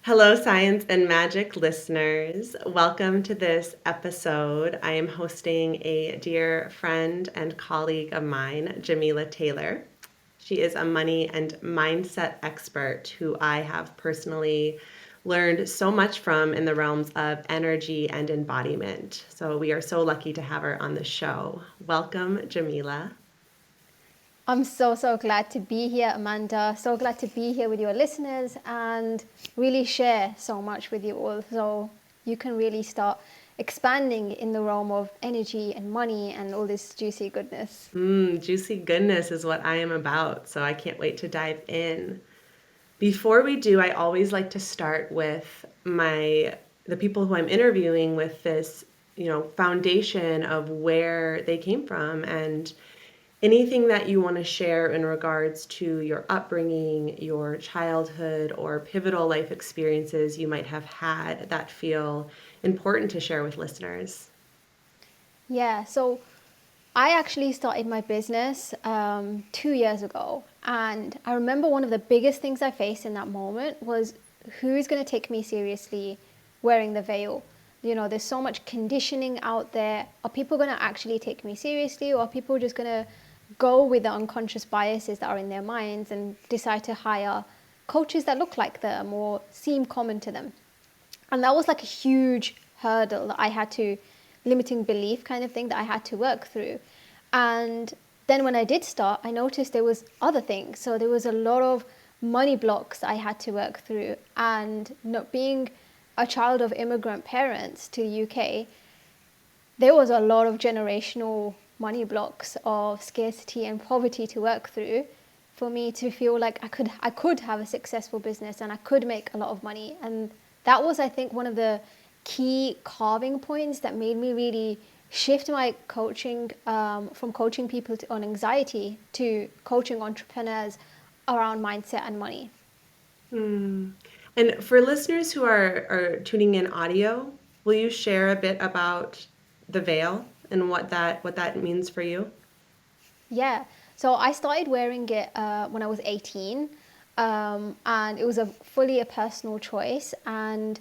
Hello, Science and Magic listeners. Welcome to this episode. I am hosting a dear friend and colleague of mine, Jamila Taylor. She is a money and mindset expert who I have personally learned so much from in the realms of energy and embodiment. So we are so lucky to have her on the show. Welcome, Jamila. I'm so glad to be here, Amanda. So glad to be here with your listeners and really share so much with you all so you can really start expanding in the realm of energy and money and all this juicy goodness. Juicy goodness is what I am about, so I can't wait to dive in. Before we do, I always like to start with the people who I'm interviewing with this, foundation of where they came from and anything that you want to share in regards to your upbringing, your childhood, or pivotal life experiences you might have had that feel important to share with listeners. Yeah, so I actually started my business 2 years ago. And I remember one of the biggest things I faced in that moment was who's going to take me seriously wearing the veil? There's so much conditioning out there. Are people going to actually take me seriously, or are people just going to go with the unconscious biases that are in their minds and decide to hire coaches that look like them or seem common to them? And that was like a huge hurdle that I had to, limiting belief kind of thing that I had to work through. And then when I did start, I noticed there was other things. So there was a lot of money blocks I had to work through. And not being a child of immigrant parents to the UK, there was a lot of generational money blocks of scarcity and poverty to work through for me to feel like I could have a successful business and I could make a lot of money. And that was, I think, one of the key carving points that made me really shift my coaching from coaching people on anxiety to coaching entrepreneurs around mindset and money. Hmm. And for listeners who are tuning in audio, will you share a bit about the veil and what that means for you? Yeah. So I started wearing it when I was 18, and it was fully a personal choice. And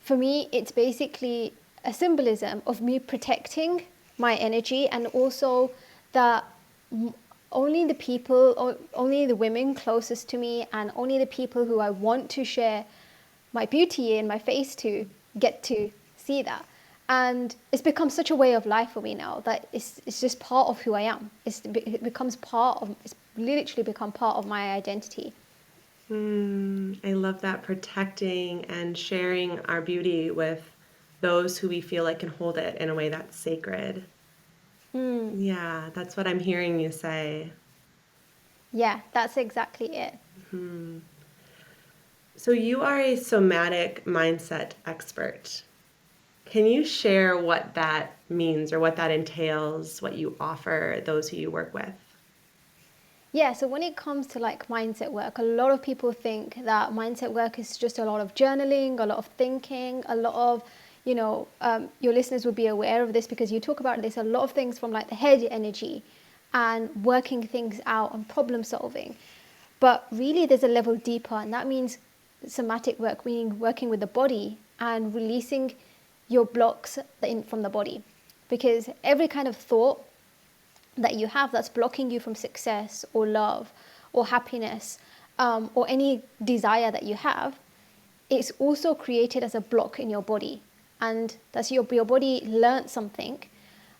for me, it's basically a symbolism of me protecting my energy, and also that m- only the people, or only the women closest to me, and only the people who I want to share my beauty and my face to get to see that. And it's become such a way of life for me now that it's just part of who I am. It becomes it's literally become part of my identity. I love that, protecting and sharing our beauty with those who we feel like can hold it in a way that's sacred. Yeah, that's what I'm hearing you say. Yeah, that's exactly it. So you are a somatic mindset expert. Can you share what that means or what that entails, what you offer those who you work with? Yeah, so when it comes to like mindset work, a lot of people think that mindset work is just a lot of journaling, a lot of thinking, a lot of, your listeners would be aware of this because you talk about this, a lot of things from like the head energy and working things out and problem solving. But really, there's a level deeper, and that means somatic work, meaning working with the body and releasing your blocks from the body. Because every kind of thought that you have that's blocking you from success or love or happiness, or any desire that you have, it's also created as a block in your body. And that's your body learned something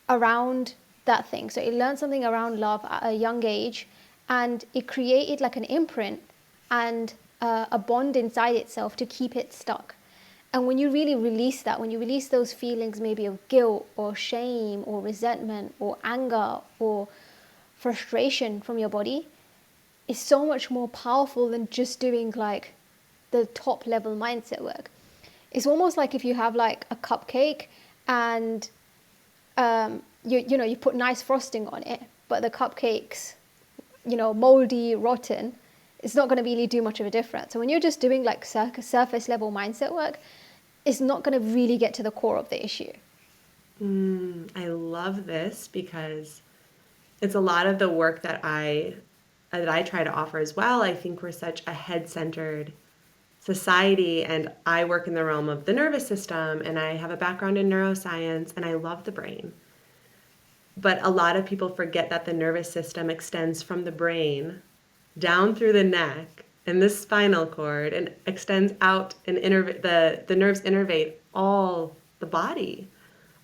around that thing. So it learned something around love at a young age, and it created like an imprint and a bond inside itself to keep it stuck. And when you really release that, when you release those feelings maybe of guilt or shame or resentment or anger or frustration from your body, it's so much more powerful than just doing like the top level mindset work. It's almost like if you have like a cupcake and you put nice frosting on it, but the cupcake's moldy, rotten. It's not going to really do much of a difference. So when you're just doing like surface level mindset work, it's not going to really get to the core of the issue. I love this because it's a lot of the work that I try to offer as well. I think we're such a head-centered society, and I work in the realm of the nervous system, and I have a background in neuroscience, and I love the brain. But a lot of people forget that the nervous system extends from the brain down through the neck and the spinal cord and extends out, and the nerves innervate all the body,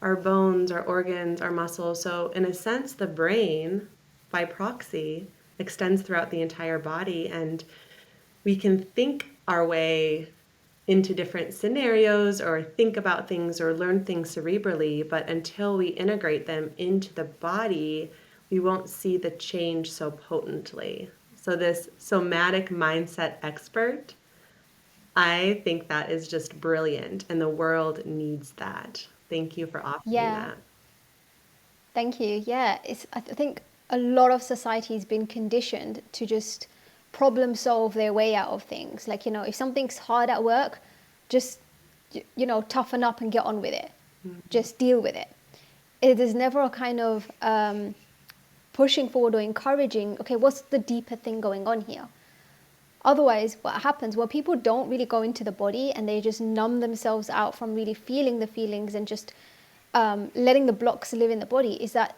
our bones, our organs, our muscles. So in a sense, the brain, by proxy, extends throughout the entire body, and we can think our way into different scenarios or think about things or learn things cerebrally, but until we integrate them into the body, we won't see the change so potently. So this somatic mindset expert, I think that is just brilliant, and the world needs that. Thank you for offering Yeah, that. thank you. Yeah, I think a lot of society has been conditioned to just problem solve their way out of things. Like, if something's hard at work, just, toughen up and get on with it. Just deal with it. It is never a kind of pushing forward or encouraging, okay, what's the deeper thing going on here? Otherwise, what happens, well, people don't really go into the body and they just numb themselves out from really feeling the feelings and just letting the blocks live in the body, is that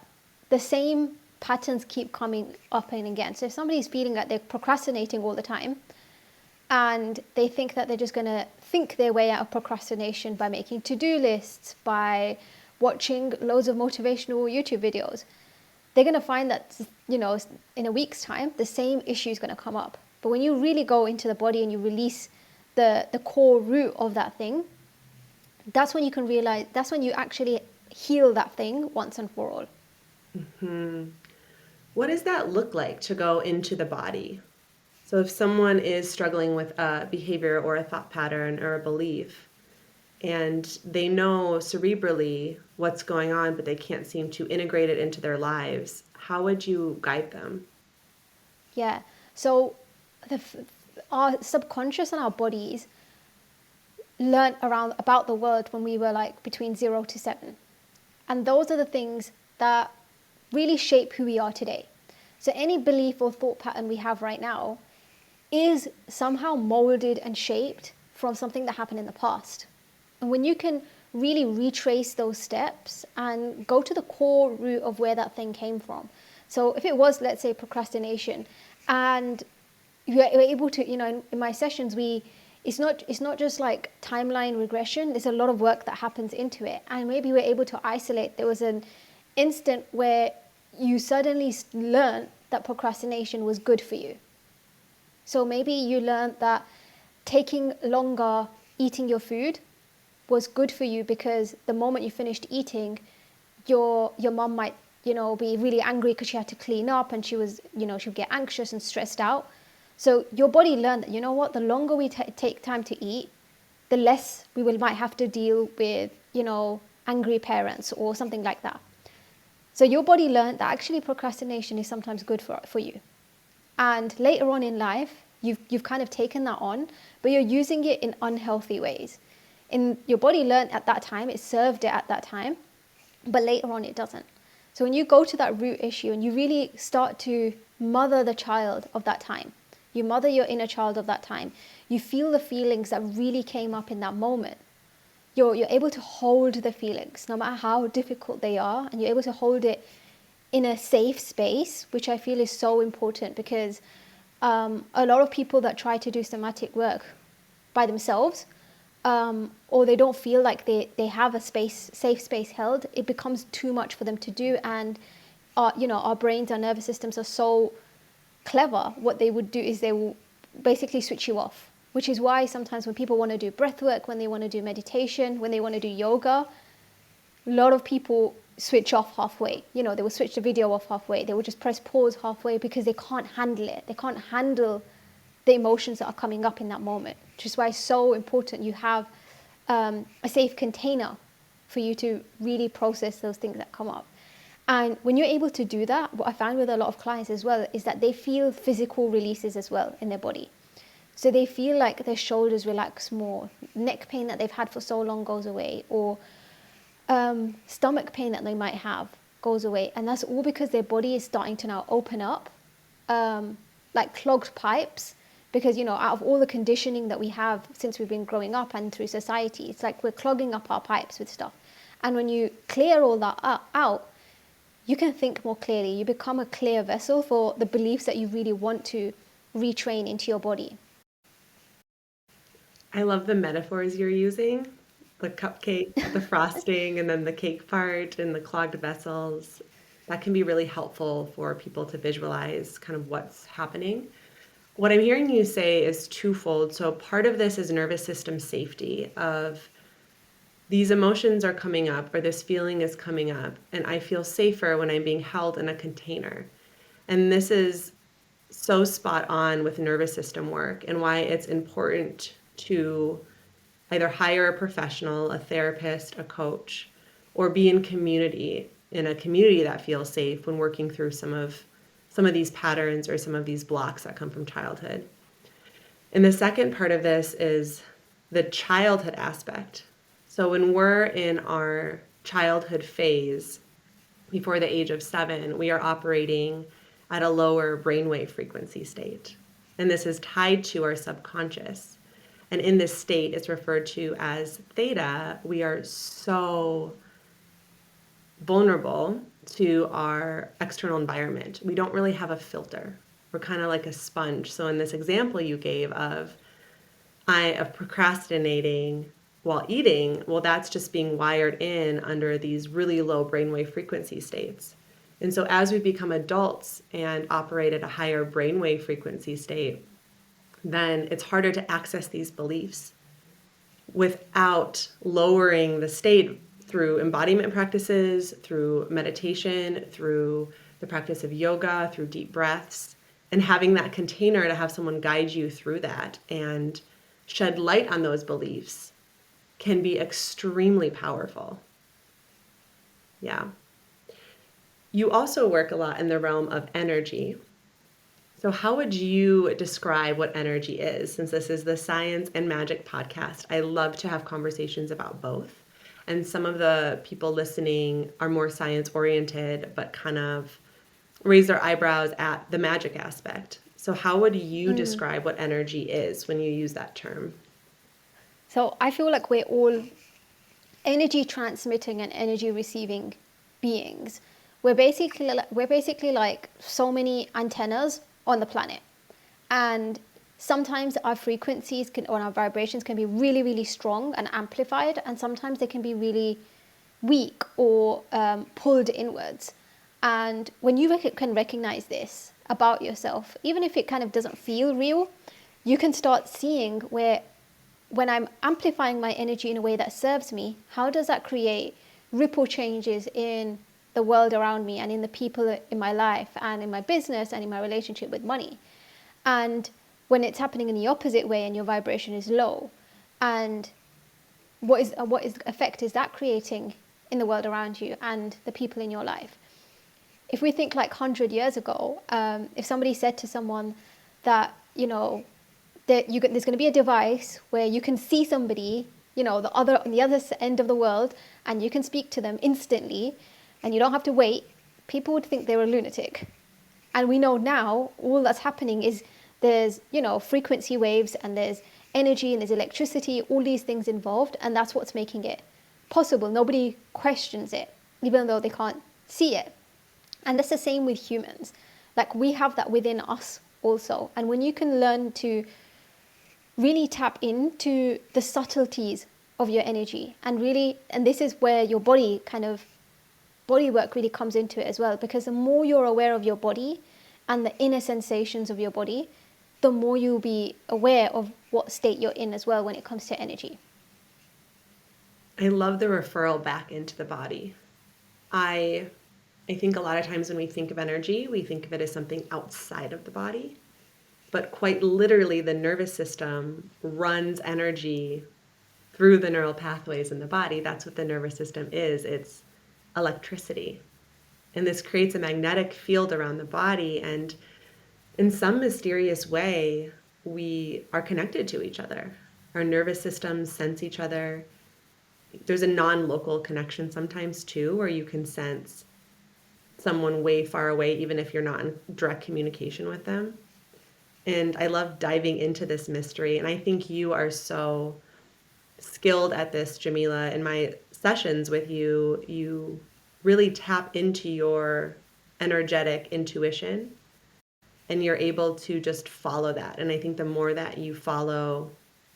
the same patterns keep coming up and again. So if somebody's feeling like they're procrastinating all the time and they think that they're just going to think their way out of procrastination by making to-do lists, by watching loads of motivational YouTube videos, they're going to find that, in a week's time, the same issue is going to come up. But when you really go into the body and you release the core root of that thing, that's when you can realize, that's when you actually heal that thing once and for all. What does that look like to go into the body? So if someone is struggling with a behavior or a thought pattern or a belief, and they know cerebrally what's going on, but they can't seem to integrate it into their lives, how would you guide them? Yeah. So our subconscious and our bodies learned around about the world when we were like between 0 to 7. And those are the things that really shape who we are today. So any belief or thought pattern we have right now is somehow molded and shaped from something that happened in the past. And when you can really retrace those steps and go to the core root of where that thing came from. So if it was, let's say, procrastination, and you're able to, in my sessions, it's not just like timeline regression. There's a lot of work that happens into it. And maybe we're able to isolate. There was an instant where you suddenly learned that procrastination was good for you. So maybe you learned that taking longer eating your food was good for you because the moment you finished eating, your mom might, be really angry because she had to clean up and she was, she would get anxious and stressed out. So your body learned that, the longer we take time to eat, the less might have to deal with, angry parents or something like that. So your body learned that actually procrastination is sometimes good for you. And later on in life, you've kind of taken that on, but you're using it in unhealthy ways. And your body learned at that time, it served it at that time, but later on it doesn't. So when you go to that root issue and you really start to mother the child of that time, you mother your inner child of that time, you feel the feelings that really came up in that moment. You're able to hold the feelings, no matter how difficult they are, and you're able to hold it in a safe space, which I feel is so important because a lot of people that try to do somatic work by themselves, or they don't feel like they have a safe space held, it becomes too much for them to do. And our brains, our nervous systems are so clever. What they would do is they will basically switch you off, which is why sometimes when people want to do breath work, when they want to do meditation, when they want to do yoga, a lot of people switch off halfway. They will switch the video off halfway. They will just press pause halfway because they can't handle it. They can't handle the emotions that are coming up in that moment, which is why it's so important you have a safe container for you to really process those things that come up. And when you're able to do that, what I found with a lot of clients as well is that they feel physical releases as well in their body. So they feel like their shoulders relax more, neck pain that they've had for so long goes away, or stomach pain that they might have goes away. And that's all because their body is starting to now open up, like clogged pipes. Because, out of all the conditioning that we have since we've been growing up and through society, it's like we're clogging up our pipes with stuff. And when you clear all that out, you can think more clearly. You become a clear vessel for the beliefs that you really want to retrain into your body. I love the metaphors you're using, the cupcake, the frosting, and then the cake part and the clogged vessels. That can be really helpful for people to visualize kind of what's happening. What I'm hearing you say is twofold. So part of this is nervous system safety of these emotions are coming up or this feeling is coming up, and I feel safer when I'm being held in a container. And this is so spot on with nervous system work and why it's important to either hire a professional, a therapist, a coach, or be in a community that feels safe when working through some of these patterns or some of these blocks that come from childhood. And the second part of this is the childhood aspect. So when we're in our childhood phase, before the age of 7, we are operating at a lower brainwave frequency state. And this is tied to our subconscious. And in this state, it's referred to as theta. We are so vulnerable to our external environment. We don't really have a filter. We're kind of like a sponge. So in this example you gave of procrastinating while eating, well, that's just being wired in under these really low brainwave frequency states. And so as we become adults and operate at a higher brainwave frequency state, then it's harder to access these beliefs without lowering the state through embodiment practices, through meditation, through the practice of yoga, through deep breaths, and having that container to have someone guide you through that and shed light on those beliefs can be extremely powerful. Yeah. You also work a lot in the realm of energy. So how would you describe what energy is? Since this is the Science and Magic podcast, I love to have conversations about both. And some of the people listening are more science oriented, but kind of raise their eyebrows at the magic aspect. So how would you describe what energy is when you use that term? So I feel like we're all energy transmitting and energy receiving beings. We're basically like so many antennas on the planet, and sometimes our frequencies or our vibrations can be really, really strong and amplified, and sometimes they can be really weak or pulled inwards. And when you can recognize this about yourself, even if it kind of doesn't feel real, you can start seeing where, when I'm amplifying my energy in a way that serves me, how does that create ripple changes in the world around me and in the people in my life and in my business and in my relationship with money? And when it's happening in the opposite way and your vibration is low, and what effect is that creating in the world around you and the people in your life? If we think like 100 years ago, if somebody said to someone that, there's going to be a device where you can see somebody, on the other end of the world, and you can speak to them instantly, and you don't have to wait, people would think they were a lunatic. And we know now all that's happening is there's, frequency waves, and there's energy, and there's electricity, all these things involved, and that's what's making it possible. Nobody questions it, even though they can't see it. And that's the same with humans. Like, we have that within us also. And when you can learn to really tap into the subtleties of your energy, and this is where your body work really comes into it as well, because the more you're aware of your body and the inner sensations of your body, the more you'll be aware of what state you're in as well when it comes to energy. I love the referral back into the body. I think a lot of times when we think of energy, we think of it as something outside of the body. But quite literally, the nervous system runs energy through the neural pathways in the body. That's what the nervous system is. It's electricity. And this creates a magnetic field around the body. And in some mysterious way, we are connected to each other. Our nervous systems sense each other. There's a non-local connection sometimes too, where you can sense someone way far away, even if you're not in direct communication with them. And I love diving into this mystery. And I think you are so skilled at this, Jamila. In my sessions with you, you really tap into your energetic intuition and you're able to just follow that. And I think the more that you follow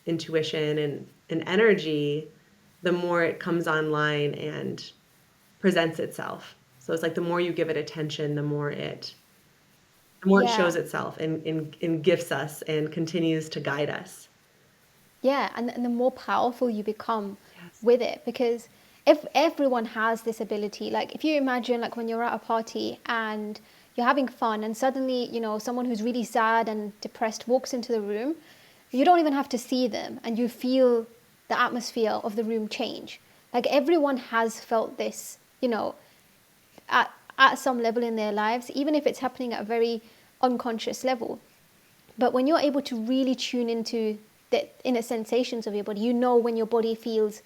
intuition and energy, the more it comes online and presents itself. So it's like the more you give it attention, the more it Yeah. shows itself and gifts us and continues to guide us. Yeah, and the more powerful you become Yes. with it, because if everyone has this ability, like if you imagine like when you're at a party and you're having fun and suddenly, someone who's really sad and depressed walks into the room, you don't even have to see them and you feel the atmosphere of the room change. Like everyone has felt this, at some level in their lives, even if it's happening at a very unconscious level. But when you're able to really tune into the inner sensations of your body, you know when your body feels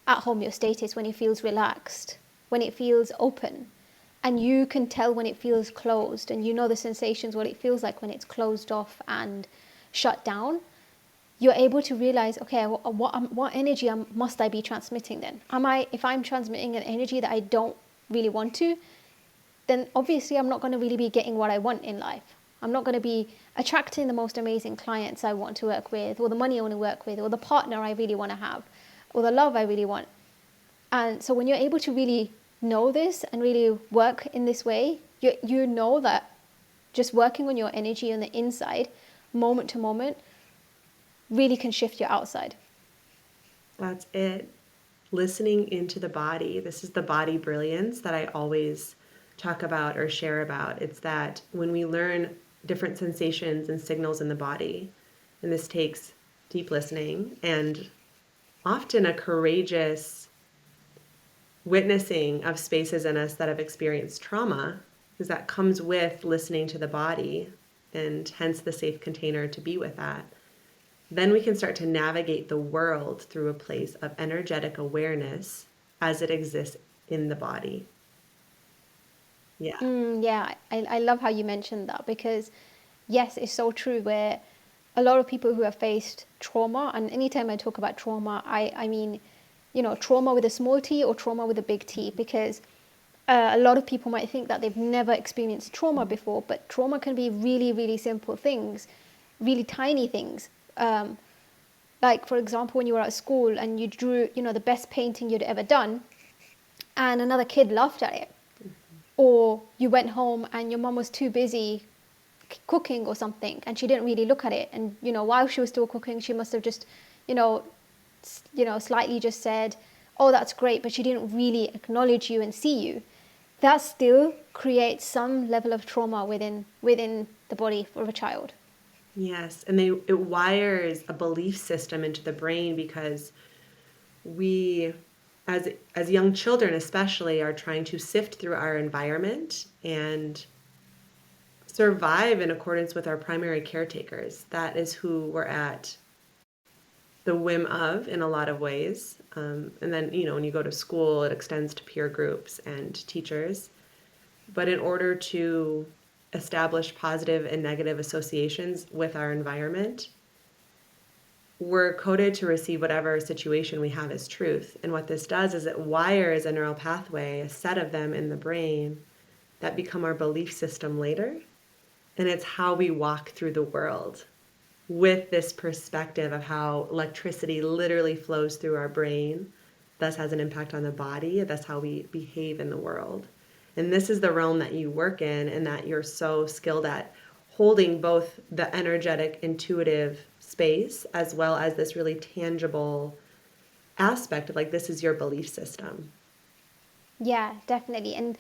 at homeostasis, when it feels relaxed, when it feels open. And you can tell when it feels closed, and you know the sensations, what it feels like when it's closed off and shut down. You're able to realize, okay, what energy must I be transmitting then? If I'm transmitting an energy that I don't really want to, then obviously I'm not going to really be getting what I want in life. I'm not going to be attracting the most amazing clients I want to work with, or the money I want to work with, or the partner I really want to have, or the love I really want. And so when you're able to really know this and really work in this way, you know that just working on your energy on the inside, moment to moment, really can shift your outside. That's it. Listening into the body. This is the body brilliance that I always talk about or share about. It's that when we learn different sensations and signals in the body, and this takes deep listening and often a courageous witnessing of spaces in us that have experienced trauma, because that comes with listening to the body and hence the safe container to be with that. Then we can start to navigate the world through a place of energetic awareness as it exists in the body. Yeah. Yeah, I love how you mentioned that, because yes, it's so true, where a lot of people who have faced trauma, and anytime I talk about trauma, I mean, trauma with a small t or trauma with a big T, because a lot of people might think that they've never experienced trauma before, but trauma can be really, really simple things, really tiny things. Like, for example, when you were at school and you drew, the best painting you'd ever done, and another kid laughed at it. Or you went home and your mom was too busy cooking or something and she didn't really look at it, and while she was still cooking she must have just you know slightly just said, oh, that's great, but she didn't really acknowledge you and see you. That still creates some level of trauma within the body of a child. Yes. And it wires a belief system into the brain because we as young children especially are trying to sift through our environment and survive in accordance with our primary caretakers. That is who we're at the whim of in a lot of ways. And then, when you go to school, it extends to peer groups and teachers. But in order to establish positive and negative associations with our environment, we're coded to receive whatever situation we have as truth. And what this does is it wires a neural pathway, a set of them in the brain that become our belief system later. And it's how we walk through the world with this perspective of how electricity literally flows through our brain, thus has an impact on the body. That's how we behave in the world. And this is the realm that you work in and that you're so skilled at, holding both the energetic, intuitive space as well as this really tangible aspect of like, this is your belief system. Yeah, definitely. And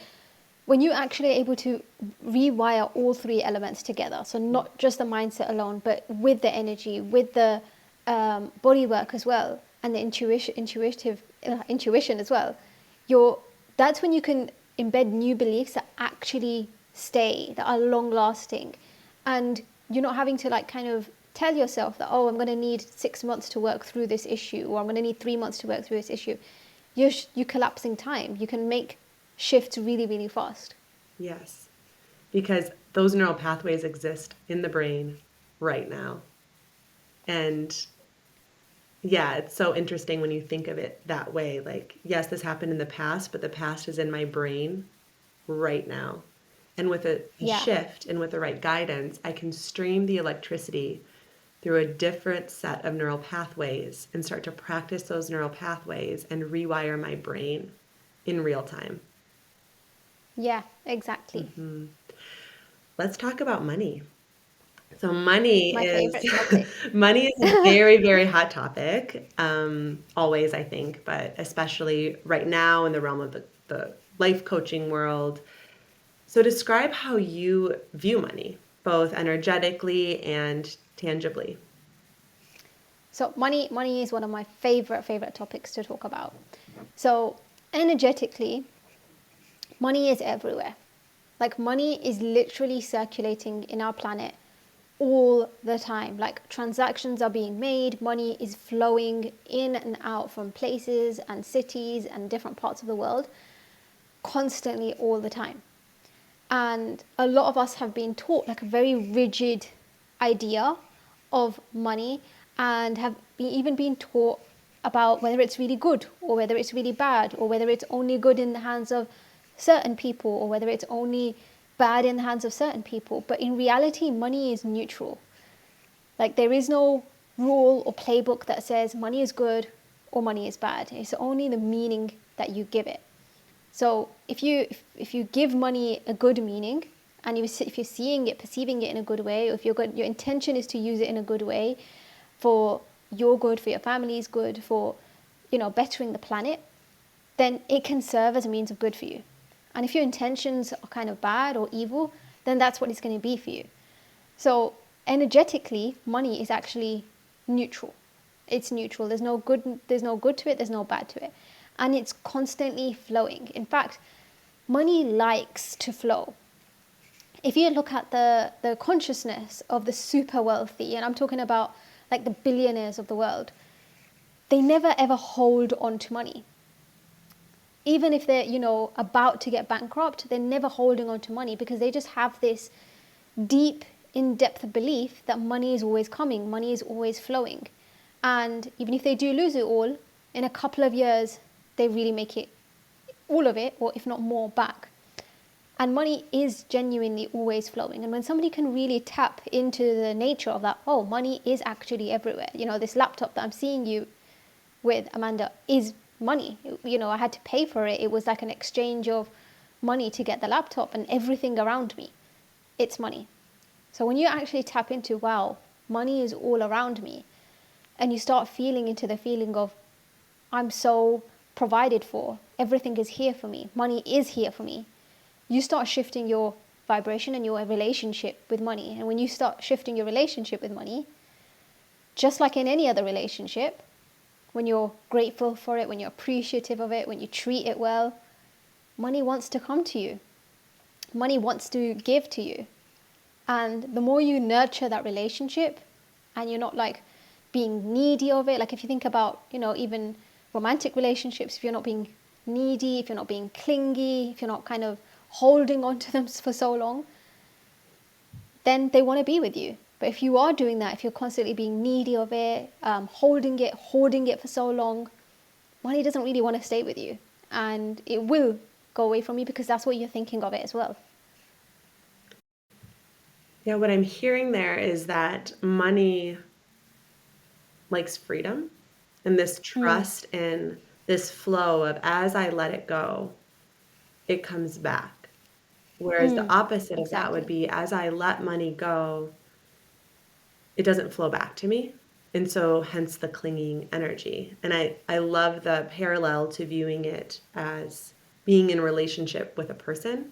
when you're actually able to rewire all three elements together, so not just the mindset alone, but with the energy, with the body work as well, and the intuition as well, you're that's when you can embed new beliefs that actually stay, that are long lasting, and you're not having to like kind of tell yourself that, oh, I'm going to need 6 months to work through this issue, or I'm going to need 3 months to work through this issue. You're collapsing time. You can make shifts really, really fast. Yes, because those neural pathways exist in the brain right now. And yeah, it's so interesting when you think of it that way. Like, yes, this happened in the past, but the past is in my brain right now. And with a Yeah. shift and with the right guidance, I can stream the electricity through a different set of neural pathways and start to practice those neural pathways and rewire my brain in real time. Yeah, exactly. Hmm. Let's talk about money. So money My is favorite topic. money is a very, very hot topic. Always, I think, but especially right now in the realm of the life coaching world. So describe how you view money, both energetically and tangibly. So money is one of my favorite topics to talk about. So energetically, money is everywhere. Like money is literally circulating in our planet all the time. Like transactions are being made, money is flowing in and out from places and cities and different parts of the world constantly all the time. And a lot of us have been taught like a very rigid idea of money, and have even been taught about whether it's really good or whether it's really bad, or whether it's only good in the hands of certain people or whether it's only bad in the hands of certain people. But in reality, money is neutral. Like there is no rule or playbook that says money is good or money is bad. It's only the meaning that you give it. So if you give money a good meaning, and if you're seeing it, perceiving it in a good way, or if your intention is to use it in a good way for your good, for your family's good, for bettering the planet, then it can serve as a means of good for you. And if your intentions are kind of bad or evil, then that's what it's going to be for you. So energetically, money is actually neutral. It's neutral. There's no good to it, there's no bad to it. And it's constantly flowing. In fact, money likes to flow. If you look at the consciousness of the super wealthy, and I'm talking about like the billionaires of the world, they never ever hold on to money. Even if they're, about to get bankrupt, they're never holding on to money, because they just have this deep, in-depth belief that money is always coming, money is always flowing. And even if they do lose it all, in a couple of years, they really make it, all of it, or if not more, back. And money is genuinely always flowing. And when somebody can really tap into the nature of that, oh, money is actually everywhere. This laptop that I'm seeing you with, Amanda, is money. I had to pay for it. It was like an exchange of money to get the laptop, and everything around me, it's money. So when you actually tap into, wow, money is all around me, and you start feeling into the feeling of, I'm so provided for, everything is here for me, money is here for me, you start shifting your vibration and your relationship with money. And when you start shifting your relationship with money, just like in any other relationship, when you're grateful for it, when you're appreciative of it, when you treat it well, money wants to come to you. Money wants to give to you. And the more you nurture that relationship, and you're not like being needy of it, like if you think about, even romantic relationships, if you're not being needy, if you're not being clingy, if you're not kind of holding on to them for so long, then they want to be with you. But if you are doing that, if you're constantly being needy of it, holding it for so long, money doesn't really want to stay with you. And it will go away from you, because that's what you're thinking of it as well. Yeah, what I'm hearing there is that money likes freedom and this Mm. trust in this flow of, as I let it go, it comes back. Whereas the opposite of that would Exactly. be, as I let money go, it doesn't flow back to me. And so hence the clinging energy. And I love the parallel to viewing it as being in relationship with a person,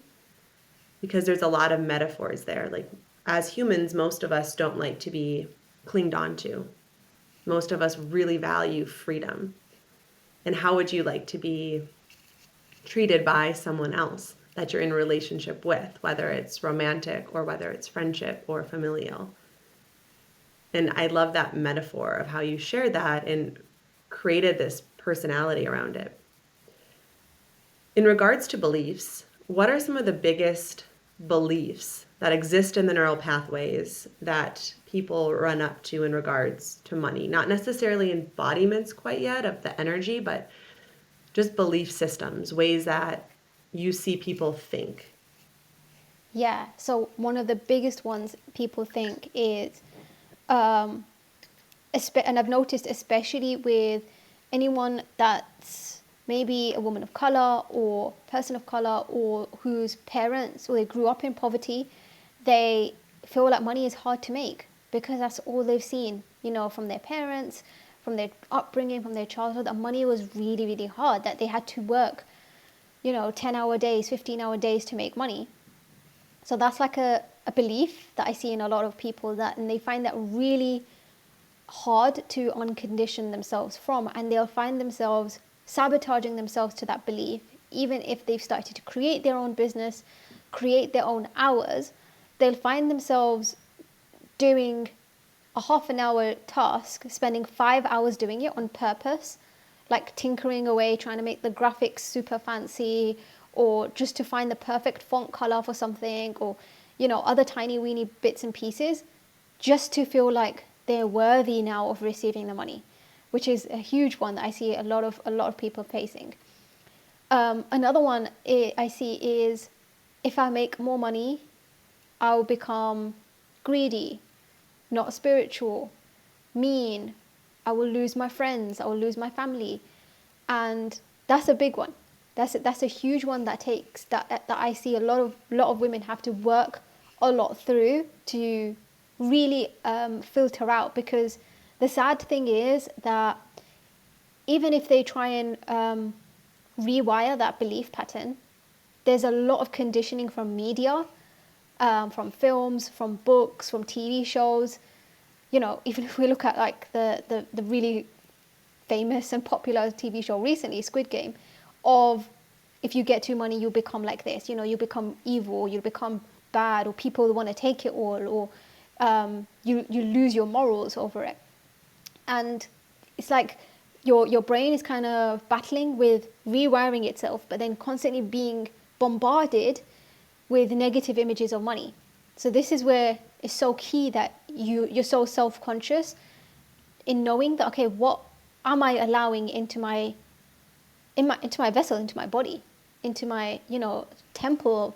because there's a lot of metaphors there. Like as humans, most of us don't like to be clinged onto. Most of us really value freedom. And how would you like to be treated by someone else that you're in a relationship with, whether it's romantic or whether it's friendship or familial? And I love that metaphor of how you shared that and created this personality around it. In regards to beliefs, what are some of the biggest beliefs that exist in the neural pathways that people run up to in regards to money. Not necessarily embodiments quite yet of the energy, but just belief systems, ways that you see people think. Yeah. So one of the biggest ones people think is, and I've noticed especially with anyone that's maybe a woman of color or person of color or whose parents or they grew up in poverty, they feel like money is hard to make because that's all they've seen, from their parents, from their upbringing, from their childhood, that money was really, really hard, that they had to work, 10-hour days, 15-hour days to make money. So that's like a belief that I see in a lot of people, and they find that really hard to uncondition themselves from, and they'll find themselves sabotaging themselves to that belief. Even if they've started to create their own business, create their own hours, they'll find themselves doing a half an hour task, spending 5 hours doing it on purpose, like tinkering away, trying to make the graphics super fancy, or just to find the perfect font color for something, or other tiny weeny bits and pieces, just to feel like they're worthy now of receiving the money, which is a huge one that I see a lot of people facing. Another one I see is, if I make more money, I'll become greedy, not spiritual, mean. I will lose my friends. I will lose my family, and that's a big one. That's a huge one that I see a lot of women have to work a lot through to really filter out, because the sad thing is that even if they try and rewire that belief pattern, there's a lot of conditioning from media, from films, from books, from TV shows. Even if we look at like the really famous and popular TV show recently, Squid Game, of if you get too money, you become like this, you become evil, you become bad, or people want to take it all, or you lose your morals over it. And it's like your brain is kind of battling with rewiring itself, but then constantly being bombarded with negative images of money. So this is where it's so key that you're so self-conscious in knowing that, okay, what am I allowing into my vessel, into my body, into my temple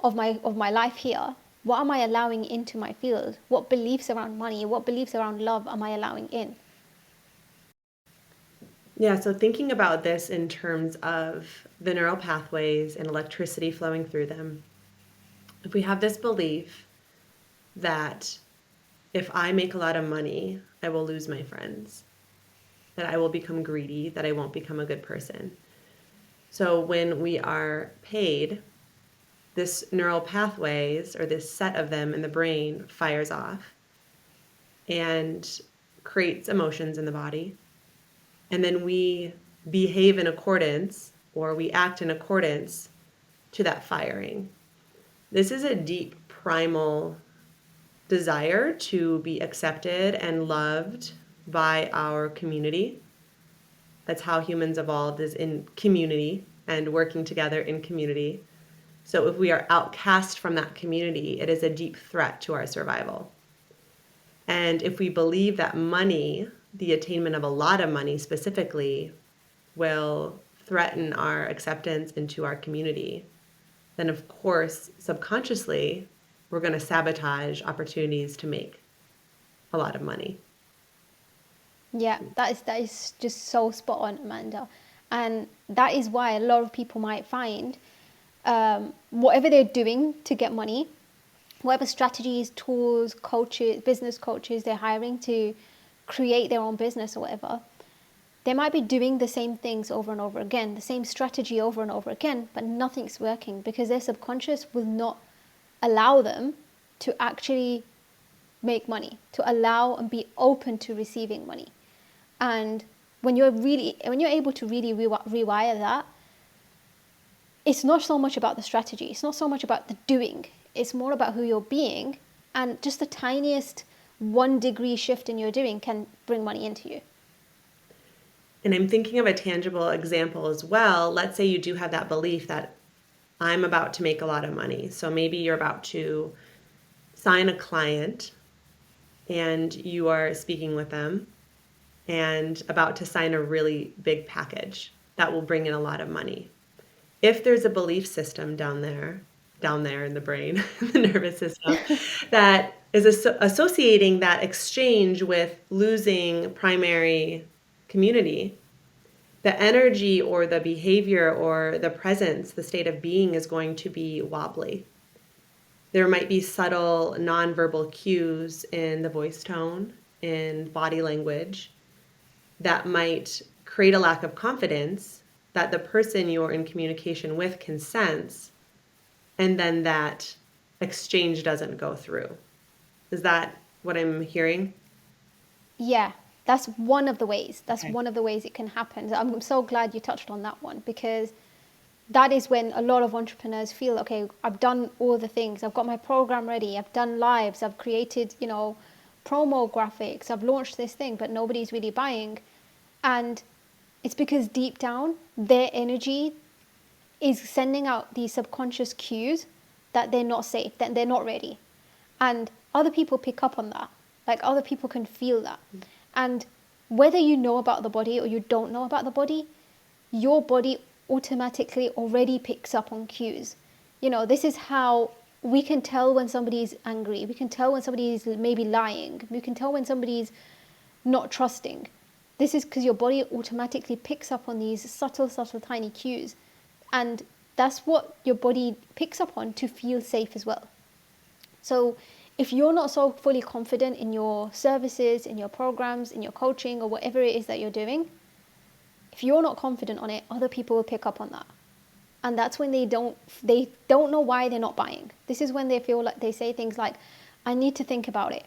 of my life here. What am I allowing into my field? What beliefs around money, what beliefs around love am I allowing in? Yeah, so thinking about this in terms of the neural pathways and electricity flowing through them, if we have this belief that if I make a lot of money, I will lose my friends, that I will become greedy, that I won't become a good person. So when we are paid, this neural pathways, or this set of them in the brain, fires off and creates emotions in the body. And then we behave in accordance, or we act in accordance to that firing. This is a deep primal desire to be accepted and loved by our community. That's how humans evolved, is in community and working together in community. So if we are outcast from that community, it is a deep threat to our survival. And if we believe that money, the attainment of a lot of money specifically, will threaten our acceptance into our community, then of course, subconsciously, we're going to sabotage opportunities to make a lot of money. Yeah, that is just so spot on, Amanda. And that is why a lot of people might find whatever they're doing to get money, whatever strategies, tools, coaches, business coaches they're hiring to create their own business or whatever, they might be doing the same things over and over again, the same strategy over and over again, but nothing's working because their subconscious will not allow them to actually make money, to allow and be open to receiving money. And when you're able to really rewire that, it's not so much about the strategy, it's not so much about the doing, it's more about who you're being, and just the tiniest 1 degree shift in your doing can bring money into you. And I'm thinking of a tangible example as well. Let's say you do have that belief that I'm about to make a lot of money. So maybe you're about to sign a client and you are speaking with them and about to sign a really big package that will bring in a lot of money. If there's a belief system down there in the brain, the nervous system, that is associating that exchange with losing primary community, the energy or the behavior or the presence, the state of being is going to be wobbly. There might be subtle nonverbal cues in the voice tone, in body language, that might create a lack of confidence that the person you're in communication with can sense, and then that exchange doesn't go through. Is that what I'm hearing? Yeah, that's one of the ways. That's Okay. one of the ways it can happen. I'm so glad you touched on that one, because that is when a lot of entrepreneurs feel, okay, I've done all the things. I've got my program ready. I've done lives. I've created, promo graphics. I've launched this thing, but nobody's really buying. And it's because deep down, their energy is sending out these subconscious cues that they're not safe, that they're not ready. And other people pick up on that. Like, other people can feel that. And whether you know about the body or you don't know about the body, your body automatically already picks up on cues. This is how we can tell when somebody's angry. We can tell when somebody's maybe lying. We can tell when somebody's not trusting. This is because your body automatically picks up on these subtle, tiny cues. And that's what your body picks up on to feel safe as well. So if you're not so fully confident in your services, in your programs, in your coaching, or whatever it is that you're doing, if you're not confident on it, other people will pick up on that. And that's when they don't know why they're not buying. This is when they feel like they say things like, I need to think about it,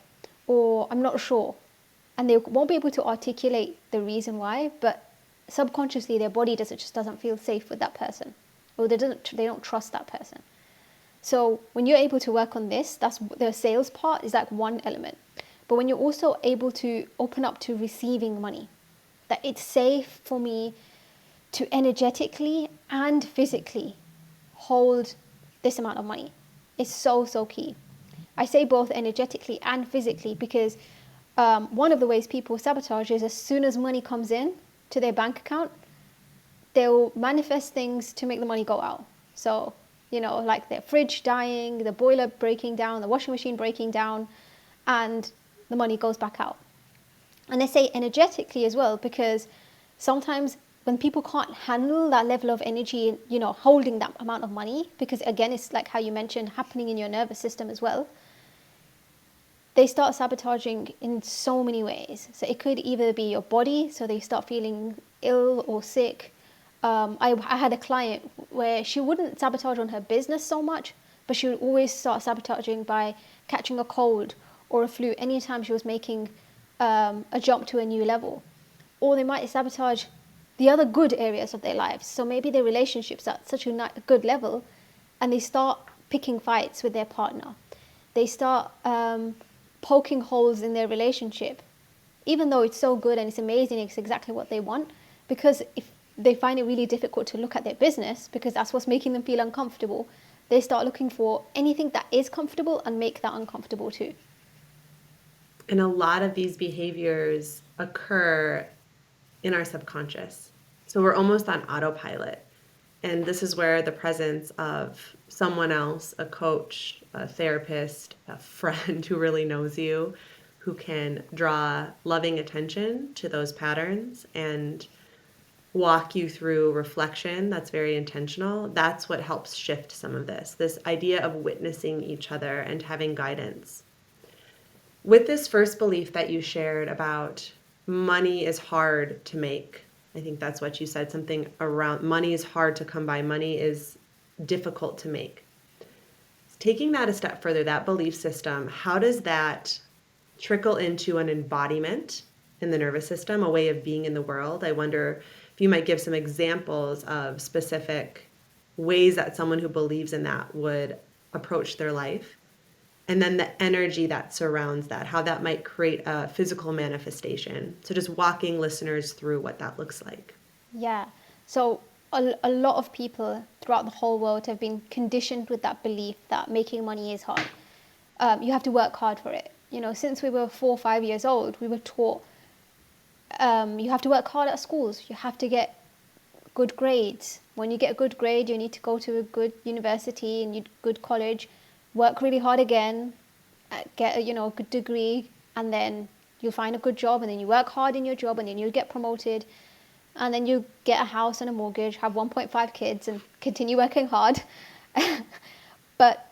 or I'm not sure. And they won't be able to articulate the reason why, but subconsciously their body just doesn't feel safe with that person, or they don't trust that person. So when you're able to work on this, that's the sales part is like one element. But when you're also able to open up to receiving money, that it's safe for me to energetically and physically hold this amount of money, is so, so key. I say both energetically and physically because one of the ways people sabotage is as soon as money comes in to their bank account, they'll manifest things to make the money go out. So, like their fridge dying, the boiler breaking down, the washing machine breaking down, and the money goes back out. And I say energetically as well, because sometimes when people can't handle that level of energy, holding that amount of money, because again, it's like how you mentioned, happening in your nervous system as well, they start sabotaging in so many ways. So it could either be your body, so they start feeling ill or sick. I had a client where she wouldn't sabotage on her business so much, but she would always start sabotaging by catching a cold or a flu anytime she was making a jump to a new level. Or they might sabotage the other good areas of their lives. So maybe their relationships at such a good level, and they start picking fights with their partner. They start poking holes in their relationship, even though it's so good and it's amazing, it's exactly what they want, because if they find it really difficult to look at their business because that's what's making them feel uncomfortable, they start looking for anything that is comfortable and make that uncomfortable too. And a lot of these behaviors occur in our subconscious. So we're almost on autopilot. And this is where the presence of someone else, a coach, a therapist, a friend who really knows you, who can draw loving attention to those patterns and walk you through reflection that's very intentional, that's what helps shift some of this idea of witnessing each other and having guidance. With this first belief that you shared about money is hard to make, I think that's what you said, something around money is hard to come by, money is difficult to make. Taking that a step further, that belief system, how does that trickle into an embodiment in the nervous system, a way of being in the world? I wonder if you might give some examples of specific ways that someone who believes in that would approach their life. And then the energy that surrounds that, how that might create a physical manifestation. So just walking listeners through what that looks like. Yeah. So a lot of people throughout the whole world have been conditioned with that belief that making money is hard. You have to work hard for it. Since we were 4 or 5 years old, we were taught you have to work hard at schools. You have to get good grades. When you get a good grade, you need to go to a good university and good college, work really hard again, get a good degree, and then you'll find a good job, and then you work hard in your job, and then you'll get promoted, and then you get a house and a mortgage, have 1.5 kids, and continue working hard. But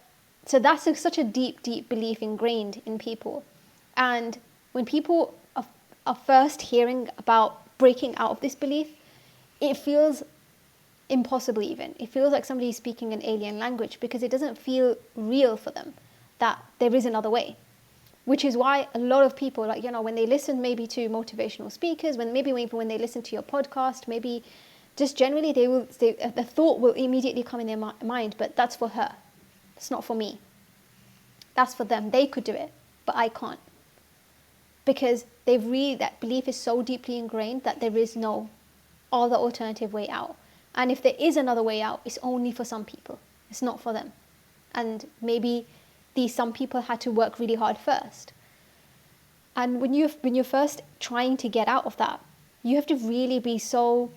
so that's such a deep, deep belief ingrained in people. And when people are first hearing about breaking out of this belief, it feels impossible even. It feels like somebody speaking an alien language, because it doesn't feel real for them that there is another way. Which is why a lot of people, when they listen maybe to motivational speakers, when they listen to your podcast, maybe just generally the thought will immediately come in their mind, but that's for her. It's not for me. That's for them. They could do it, but I can't. Because that belief is so deeply ingrained that there is no other alternative way out. And if there is another way out, it's only for some people. It's not for them. And maybe these some people had to work really hard first. And when you're first trying to get out of that, you have to really be so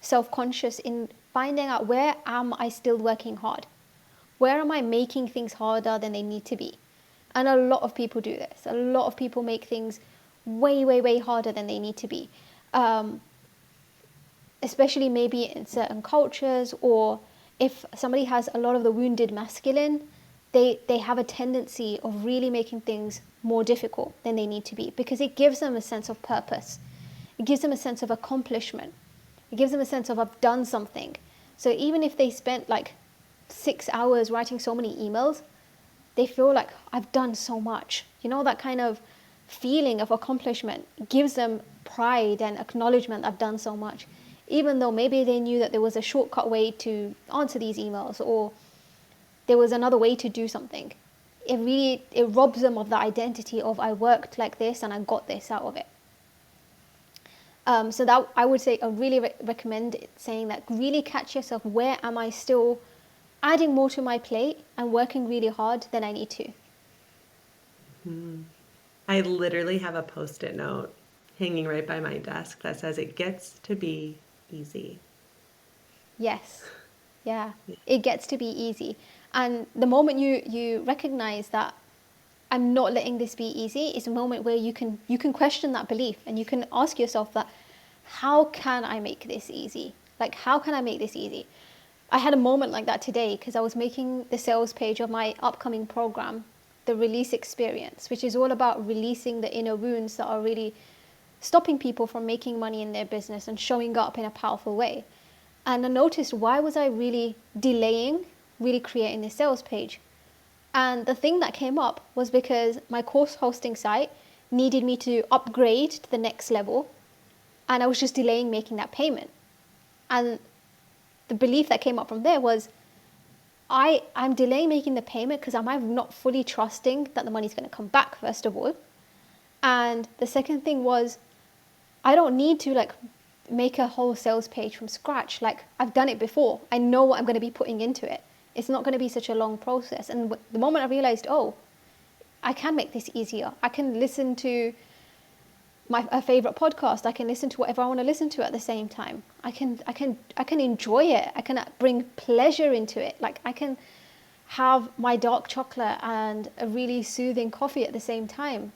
self-conscious in finding out, where am I still working hard? Where am I making things harder than they need to be? And a lot of people do this. A lot of people make things way, way, way harder than they need to be. Especially maybe in certain cultures, or if somebody has a lot of the wounded masculine, they have a tendency of really making things more difficult than they need to be, because it gives them a sense of purpose. It gives them a sense of accomplishment. It gives them a sense of, I've done something. So even if they spent 6 hours writing so many emails, they feel like, I've done so much. That kind of feeling of accomplishment gives them pride and acknowledgement, I've done so much. Even though maybe they knew that there was a shortcut way to answer these emails, or there was another way to do something. It robs them of the identity of, I worked like this and I got this out of it. So that I would say, I really recommend saying that, really catch yourself, where am I still adding more to my plate and working really hard than I need to. I literally have a Post-it note hanging right by my desk that says, it gets to be easy. Yes. Yeah. It gets to be easy. And the moment you recognize that, I'm not letting this be easy, is a moment where you can question that belief, and you can ask yourself that, how can I make this easy? How can I make this easy? I had a moment like that today, because I was making the sales page of my upcoming program, the Release Experience, which is all about releasing the inner wounds that are really stopping people from making money in their business and showing up in a powerful way. And I noticed, why was I really delaying really creating this sales page? And the thing that came up was because my course hosting site needed me to upgrade to the next level, and I was just delaying making that payment. And the belief that came up from there was, I'm delaying making the payment because I'm not fully trusting that the money's going to come back, first of all. And the second thing was, I don't need to make a whole sales page from scratch. I've done it before. I know what I'm going to be putting into it. It's not going to be such a long process. And the moment I realized, I can make this easier. I can listen to a favorite podcast. I can listen to whatever I want to listen to at the same time. I can enjoy it. I can bring pleasure into it. I can have my dark chocolate and a really soothing coffee at the same time.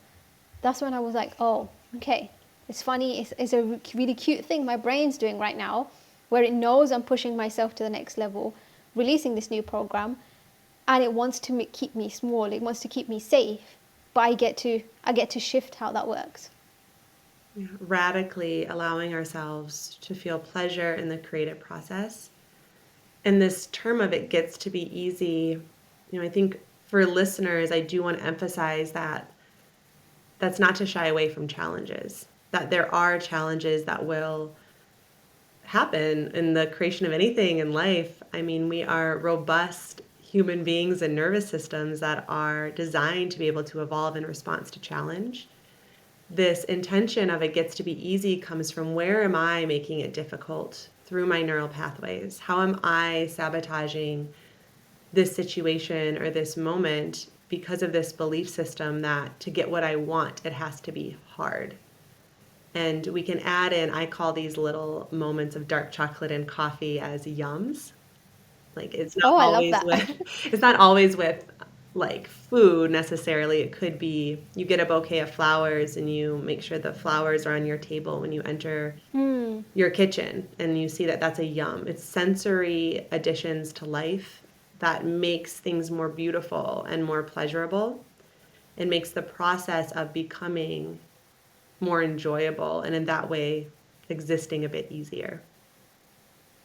That's when I was like, okay. It's funny. It's a really cute thing my brain's doing right now, where it knows I'm pushing myself to the next level, releasing this new program, and it wants to keep me small. It wants to keep me safe, but I get to shift how that works. Radically allowing ourselves to feel pleasure in the creative process. And this term of it gets to be easy, I think for listeners, I do want to emphasize that that's not to shy away from challenges, that there are challenges that will happen in the creation of anything in life. We are robust human beings and nervous systems that are designed to be able to evolve in response to challenge. This intention of it gets to be easy comes from, where am I making it difficult through my neural pathways? How am I sabotaging this situation or this moment because of this belief system that to get what I want, it has to be hard. And we can add in, I call these little moments of dark chocolate and coffee as yums. Like Oh, I love that. it's not always with like food necessarily. It could be you get a bouquet of flowers and you make sure the flowers are on your table when you enter Hmm. your kitchen and you see that that's a yum. It's sensory additions to life that makes things more beautiful and more pleasurable and makes the process of becoming more enjoyable and in that way existing a bit easier.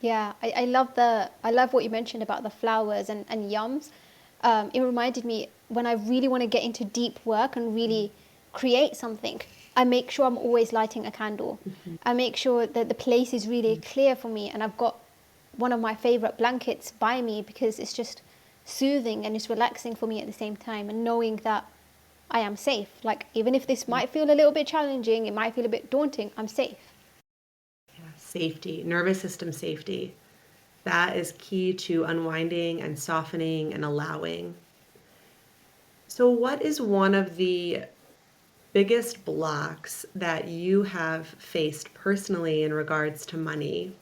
Yeah, I love what you mentioned about the flowers and yums. It reminded me when I really want to get into deep work and really create something, I make sure I'm always lighting a candle. I make sure that the place is really clear for me, and I've got one of my favorite blankets by me because it's just soothing and it's relaxing for me at the same time, and knowing that I am safe. Like, even if this might feel a little bit challenging, it might feel a bit daunting, I'm safe. Yeah, safety, nervous system safety. That is key to unwinding and softening and allowing. So, what is one of the biggest blocks that you have faced personally in regards to money?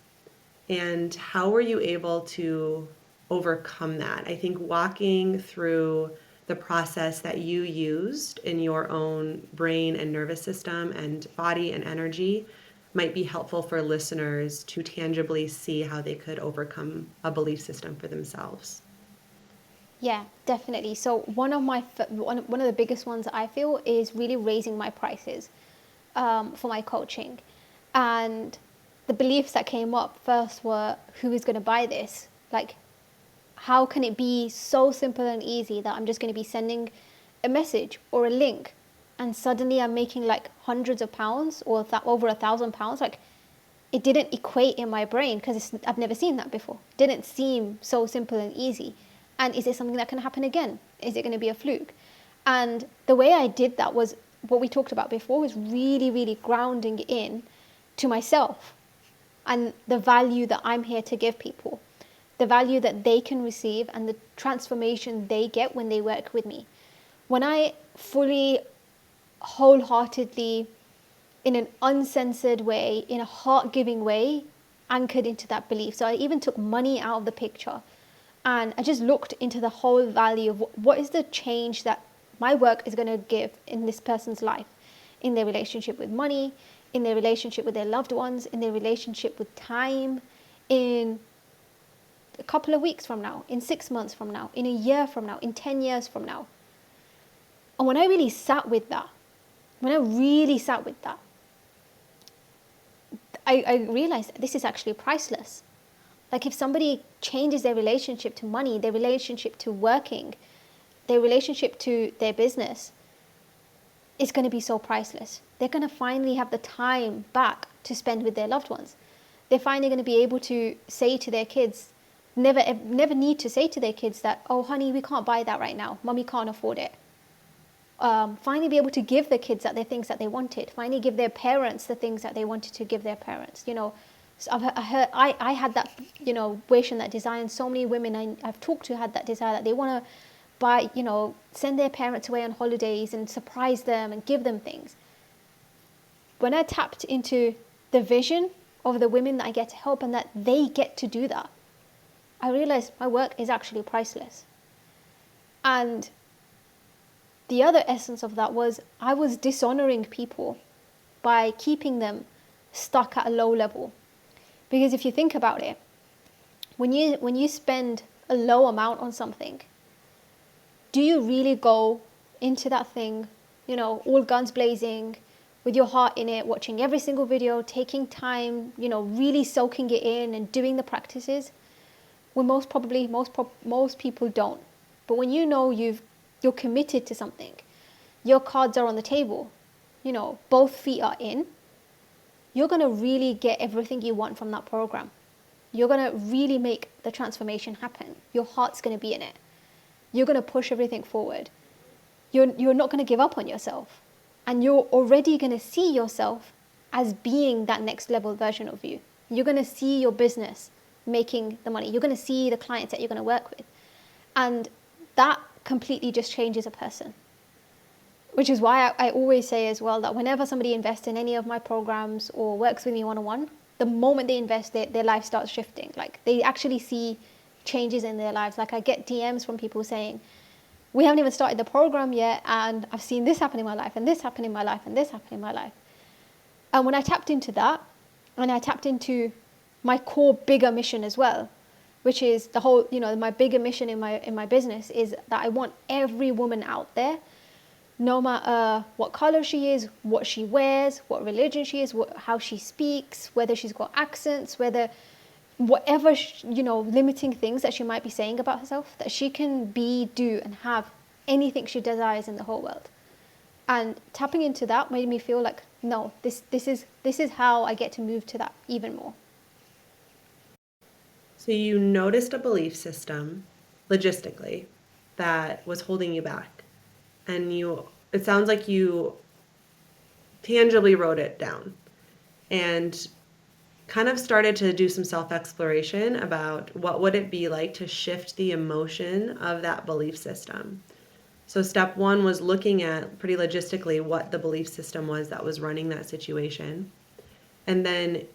And how were you able to overcome that? I think walking through the process that you used in your own brain and nervous system and body and energy might be helpful for listeners to tangibly see how they could overcome a belief system for themselves. Yeah, definitely. So one of the biggest ones I feel is really raising my prices for my coaching, and the beliefs that came up first were, who is going to buy this? Like, how can it be so simple and easy that I'm just going to be sending a message or a link, and suddenly I'm making like hundreds of pounds or over £1,000? Like, it didn't equate in my brain because I've never seen that before. It didn't seem so simple and easy. And is it something that can happen again? Is it going to be a fluke? And the way I did that was what we talked about before, was really, really grounding in to myself and the value that I'm here to give people, the value that they can receive, and the transformation they get when they work with me. When I fully, wholeheartedly, in an uncensored way, in a heart-giving way, anchored into that belief. So I even took money out of the picture, and I just looked into the whole value of what is the change that my work is going to give in this person's life, in their relationship with money, in their relationship with their loved ones, in their relationship with time, in a couple of weeks from now, in 6 months from now, in a year from now, in 10 years from now. And when I really sat with that, I realized this is actually priceless. Like, if somebody changes their relationship to money, their relationship to working, their relationship to their business, it's going to be so priceless. They're going to finally have the time back to spend with their loved ones. They're finally going to be able to say to their kids, never need to say to their kids that, oh, honey, we can't buy that right now. Mommy can't afford it. Finally be able to give the kids the things that they wanted. Finally give their parents the things that they wanted to give their parents. You know, so I had that, you know, wish and that desire, and so many women I've talked to had that desire, that they want to buy, you know, send their parents away on holidays and surprise them and give them things. When I tapped into the vision of the women that I get to help and that they get to do that, I realized my work is actually priceless. And the other essence of that was I was dishonoring people by keeping them stuck at a low level. Because if you think about it, when you spend a low amount on something, do you really go into that thing, you know, all guns blazing, with your heart in it, watching every single video, taking time, you know, really soaking it in and doing the practices? Well, most people don't. But when you know you're committed to something, your cards are on the table, you know, both feet are in, you're going to really get everything you want from that program. You're going to really make the transformation happen. Your heart's going to be in it. You're going to push everything forward. You're not going to give up on yourself. And you're already going to see yourself as being that next level version of you. You're going to see your business making the money. You're going to see the clients that you're going to work with. And that completely just changes a person. Which is why I always say as well that whenever somebody invests in any of my programs or works with me one-on-one, the moment they invest, their life starts shifting. Like they actually see changes in their lives. Like I get DMs from people saying, we haven't even started the program yet, and I've seen this happen in my life, and this happen in my life, and this happen in my life. And when I tapped into that, and I tapped into my core bigger mission as well, which is the whole, my bigger mission in my business is that I want every woman out there, no matter what color she is, what she wears, what religion she is, how she speaks, whether she's got accents, whatever, limiting things that she might be saying about herself, that she can be, do, and have anything she desires in the whole world. And tapping into that made me feel like, no, this is how I get to move to that even more. So you noticed a belief system, logistically, that was holding you back. And it sounds like you tangibly wrote it down and kind of started to do some self-exploration about what would it be like to shift the emotion of that belief system. So step one was looking at pretty logistically what the belief system was that was running that situation. And then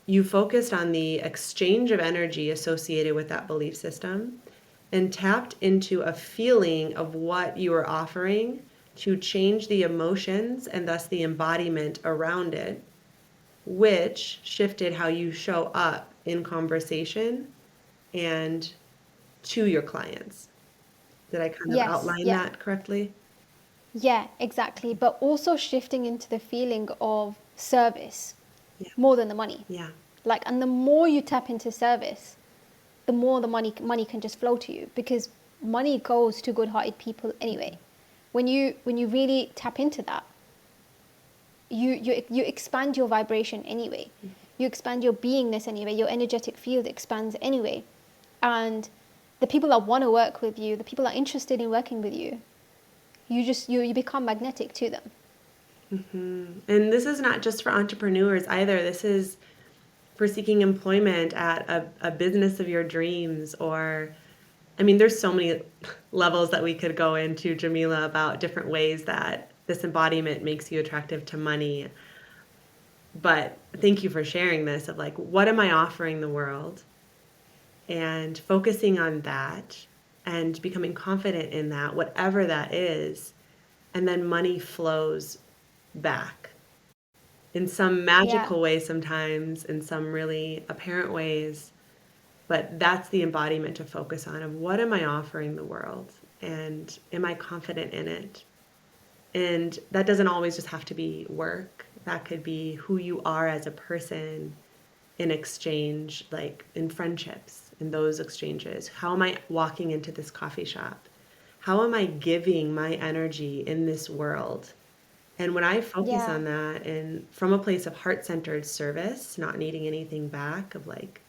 you focused on the exchange of energy associated with that belief system and tapped into a feeling of what you were offering to change the emotions and thus the embodiment around it, which shifted how you show up in conversation and to your clients. Did I kind of Yes, outline yeah. that correctly? Yeah, exactly. But also shifting into the feeling of service Yeah. more than the money. Yeah. Like, and the more you tap into service, the more the money can just flow to you, because money goes to good-hearted people anyway. When you really tap into that, you expand your vibration anyway. You expand your beingness anyway. Your energetic field expands anyway, and the people that want to work with you, the people that are interested in working with you, you become magnetic to them. And this is not just for entrepreneurs either. This is for seeking employment at a business of your dreams, or I mean, there's so many levels that we could go into, Jamila, about different ways that this embodiment makes you attractive to money. But thank you for sharing this of like, what am I offering the world? And focusing on that and becoming confident in that, whatever that is. And then money flows back in some Yeah, magical way sometimes, in some really apparent ways. But that's the embodiment to focus on of what am I offering the world? And am I confident in it? And that doesn't always just have to be work. That could be who you are as a person in exchange, like in friendships, in those exchanges. How am I walking into this coffee shop? How am I giving my energy in this world? And when I focus yeah, on that and from a place of heart-centered service, not needing anything back, of like,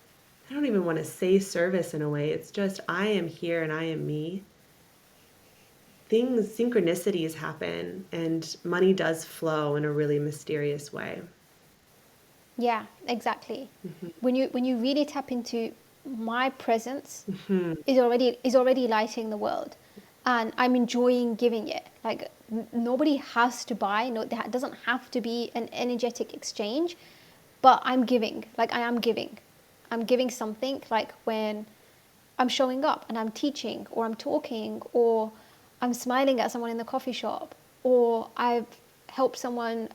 I don't even want to say service in a way. It's just I am here and I am me. Synchronicities happen and money does flow in a really mysterious way. yeah, exactly. When you really tap into my presence is already lighting the world, and I'm enjoying giving it. Like nobody has to buy. No, that doesn't have to be an energetic exchange, but I'm giving. Like I am giving. I'm giving something. Like when I'm showing up and I'm teaching, or I'm talking, or I'm smiling at someone in the coffee shop, or I've helped someone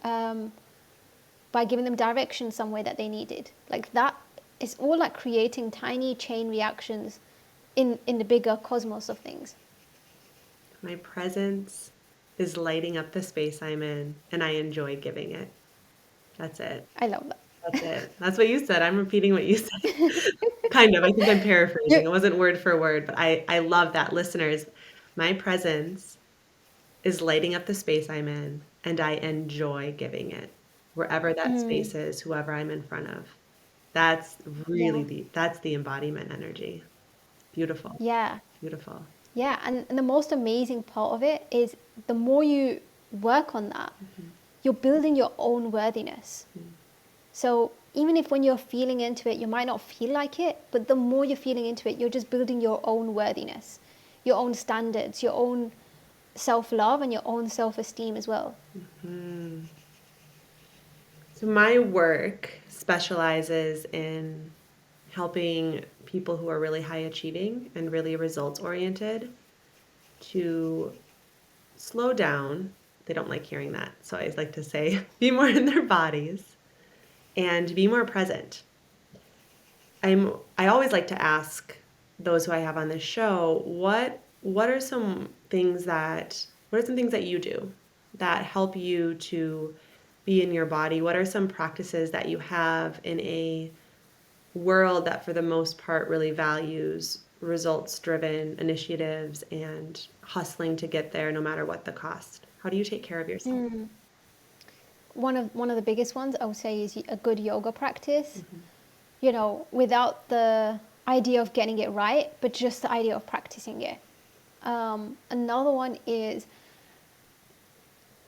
by giving them direction somewhere that they needed. Like that is all like creating tiny chain reactions in the bigger cosmos of things. My presence is lighting up the space I'm in, and I enjoy giving it. That's it. I love that. That's it. That's what you said. I'm repeating what you said. Kind of. I think I'm paraphrasing. You, It wasn't word for word, but I love that. Listeners, my presence is lighting up the space I'm in, and I enjoy giving it wherever that space is, whoever I'm in front of. That's yeah, really that's the embodiment energy. Beautiful. yeah, Beautiful. yeah. And the most amazing part of it is the more you work on that, you're building your own worthiness. So even if when you're feeling into it, you might not feel like it, but the more you're feeling into it, you're just building your own worthiness. your own standards, your own self-love and your own self-esteem as well. So my work specializes in helping people who are really high achieving and really results oriented to slow down. They don't like hearing that. So I always like to say, be more in their bodies and be more present. I always like to ask those who I have on this show, what are some things that what are some things that you do that help you to be in your body? What are some practices that you have in a world that for the most part really values results driven initiatives and hustling to get there no matter what the cost? How do you take care of yourself? One of the biggest ones I would say is a good yoga practice. Mm-hmm. You know, without the idea of getting it right, but just the idea of practicing it. Another one is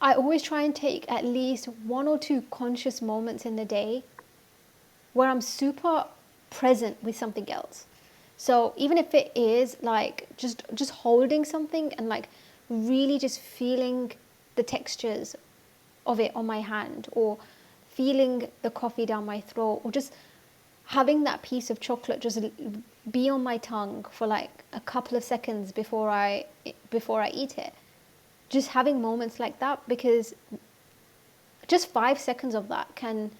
I always try and take at least one or two conscious moments in the day where I'm super present with something else. So even if it is like just holding something and like really just feeling the textures of it on my hand, or feeling the coffee down my throat, or just having that piece of chocolate just be on my tongue for like a couple of seconds before I eat it. Just having moments like that, because just 5 seconds of that can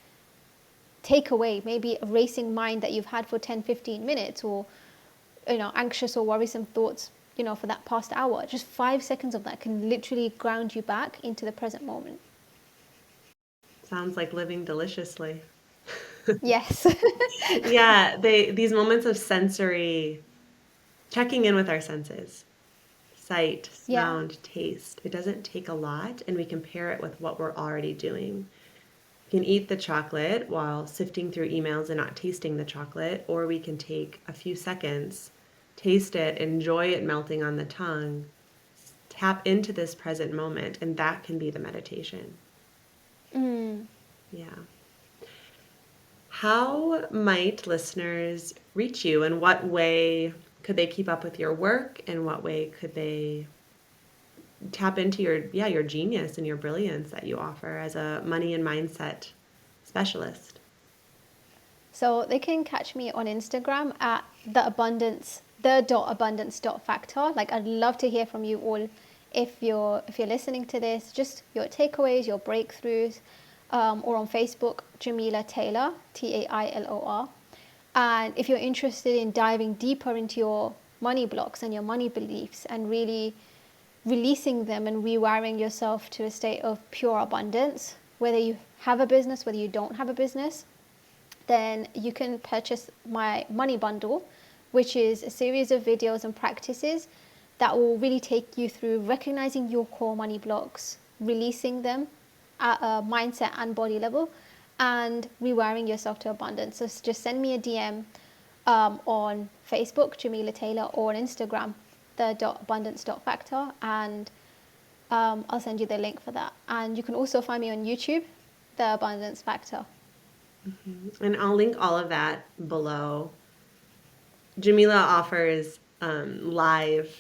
take away maybe a racing mind that you've had for 10-15 minutes, or anxious or worrisome thoughts for that past hour. Just 5 seconds of that can literally ground you back into the present moment. Sounds like living deliciously. Yes. Yeah, these moments of sensory checking in with our senses. Sight, Yeah. sound, taste. It doesn't take a lot, and we can pair it with what we're already doing. We can eat the chocolate while sifting through emails and not tasting the chocolate, or we can take a few seconds, taste it, enjoy it melting on the tongue, tap into this present moment, and that can be the meditation. Mm. Yeah. How might listeners reach you? In what way could they keep up with your work? In what way could they tap into your genius and your brilliance that you offer as a money and mindset specialist? So they can catch me on Instagram at the.abundance.factor. Like, I'd love to hear from you all. If you're listening to this, just your takeaways, your breakthroughs, or on Facebook, Jamila Taylor, Tailor. And if you're interested in diving deeper into your money blocks and your money beliefs and really releasing them and rewiring yourself to a state of pure abundance, whether you have a business, whether you don't have a business, then you can purchase my money bundle, which is a series of videos and practices that will really take you through recognizing your core money blocks, releasing them at a mindset and body level, and rewiring yourself to abundance. So just send me a DM on Facebook, Jamila Taylor, or on Instagram, the.abundance.factor, and I'll send you the link for that. And you can also find me on YouTube, The Abundance Factor. And I'll link all of that below. Jamila offers live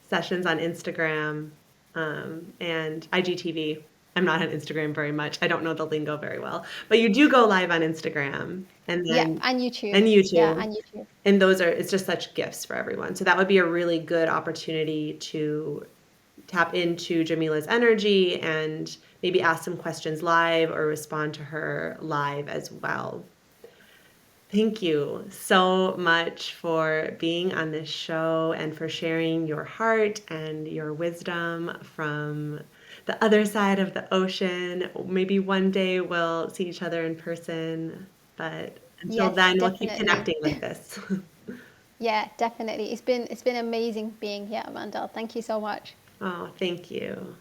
sessions on Instagram and IGTV. I'm not on Instagram very much. I don't know the lingo very well, but you do go live on Instagram and Yeah, then and YouTube. and Yeah, YouTube. and YouTube. And it's just such gifts for everyone. So that would be a really good opportunity to tap into Jamila's energy and maybe ask some questions live or respond to her live as well. Thank you so much for being on this show and for sharing your heart and your wisdom from the other side of the ocean. Maybe one day we'll see each other in person, but until Yes, then, we'll keep definitely. connecting like this. Yeah, definitely. It's been amazing being here, Amanda. Thank you so much. Oh, thank you.